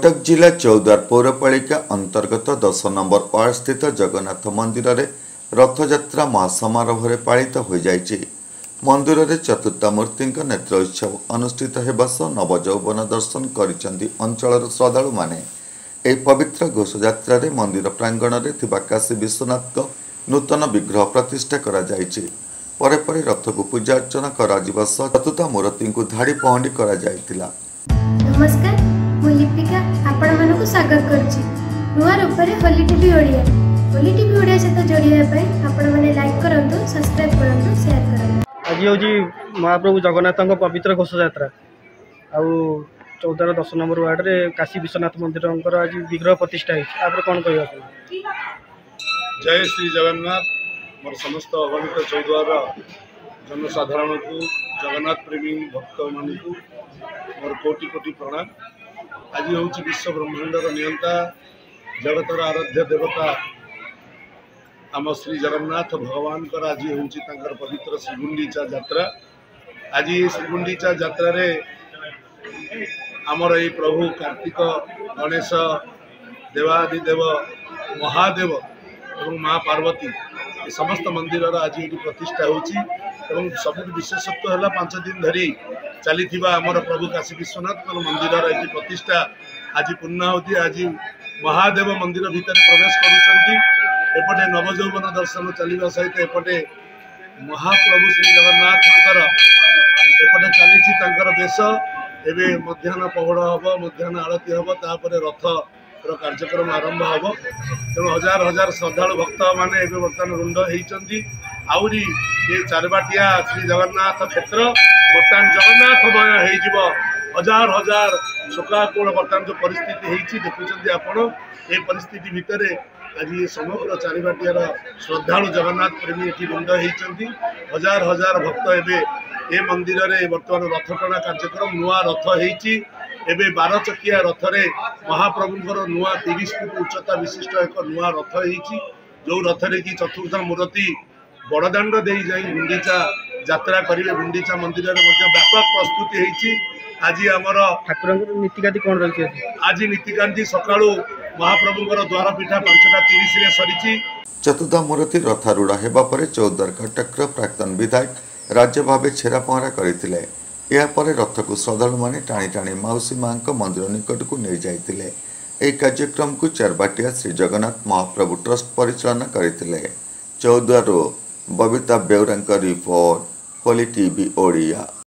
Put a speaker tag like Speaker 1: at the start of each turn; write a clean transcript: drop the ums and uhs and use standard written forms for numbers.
Speaker 1: कटक जिला चौद्वार पौरपालिका अंतर्गत 10 number ward स्थित जगन्नाथ मंदिर रे रथयात्रा महासमारोह पालित हो जाइछि। मंदिर रे चतुर्थामूर्ति नेत्र उत्सव अनुष्ठित होगा सह नवजौवन दर्शन करिसेंती अंचलर श्रद्धालु माने। एही पवित्र घोषयात्रा रे मंदिर प्रांगण रे थिबा काशी विश्वनाथ नूतन विग्रह प्रतिष्ठा करा जाइछि। परे परे रथ को पूजा अर्चना करा जिबा सह चतुर्थामूर्ति को धाड़ी पहंडी करा जाइतिला।
Speaker 2: नमस्कार, मु लिपिका आपण मानक स्वागत करुच्ची नुआ रूप होली टीवी ओडिया। होली टीवी ओडिया सहित जोड़िया आपण मैंने लाइक करंतु, सब्सक्राइब करंतु, शेयर करंतु।
Speaker 3: आज हूँ महाप्रभु जगन्नाथ पवित्र घोषयात्रा आउ 14-10 नंबर वार्ड रे काशी विश्वनाथ मंदिर आज विग्रह प्रतिष्ठा है। कौन कह
Speaker 4: जय श्री जगन्नाथ। मोर समस्त अगणित चौद्वार जनसाधारण को जगन्नाथ प्रेमी भक्त मान को मोर कोटि कोटि प्रणाम। आज हूँ विश्व ब्रह्मांडर नियंता जगतर आराध्य देवता आम श्री जगन्नाथ भगवान आज हूँ पवित्र श्रीगुंडीचा यात्रा। आज श्रीगुंडीचा यात्रा रे आमर ये प्रभु कार्तिक गणेश देवादिदेव महादेव और माँ पार्वती समस्त मंदिर आज ये प्रतिष्ठा होची। सब विशेषत्व है 5 दिन धरी चली आमर प्रभु काशी विश्वनाथ मंदिर ये प्रतिष्ठा आज पूर्णाहुति। आज महादेव मंदिर भितर प्रवेश करुँच नवजौवन दर्शन चलने सहित एपटे महाप्रभु श्री जगन्नाथ एपटे चली बेश एवं मध्याह्न पहड़ हम मध्याह्न आरती हम तापर रथ कार्यक्रम आरंभ हम। तेणु हजार हजार श्रद्धालु भक्त मैंने बर्तमान रुंड होती आहरी ये चारबाटिया श्री जगन्नाथ क्षेत्र बर्तमान जगन्नाथमय हो हजार हजार शोकाकुल बर्तमान जो परिस्थिति देखुं आपण ये परिस्थिति भितर आज ये समग्र चारिबाटियार श्रद्धालु जगन्नाथ प्रेमी ये रुंड होती हजार हजार भक्त एवं ये मंदिर रे बर्तमान रथ टଣା कार्यक्रम नुआ रथ होती। एबे 12 चकिया रथ रे महाप्रभुंकर नुआ 30 फुट उच्चता विशिष्ट एक नुआ रथ होती जो रथ रे कि चतुर्थ मूर्ति बड़दाण्ड दे जाई गुंडीचा यात्रा करिवे। गुंडीचा मंदिर रे व्यापक प्रस्तुति होती। आज आमर
Speaker 3: ठाकुर नीतिकांति कौन रही
Speaker 4: आज नीतिकांति सकाळू महाप्रभुंकर द्वार पीठा 5:30 रे सरीची।
Speaker 1: चतुर्थामूर्ति रथारूढ़ हेबा परे चौद्वार कटक प्राक्तन विधायक राज्य भावे छेरा पहरा करथिले। यापर रथ को श्रद्धालु माने टाणी टाणी माउसी माँ मंदिर निकट को नहीं जाइतिले। एही कार्यक्रम को चारबाटिया श्री जगन्नाथ महाप्रभु ट्रस्ट परिचालना करथिले। Choudwar Babita Beura report Holy TV Odia.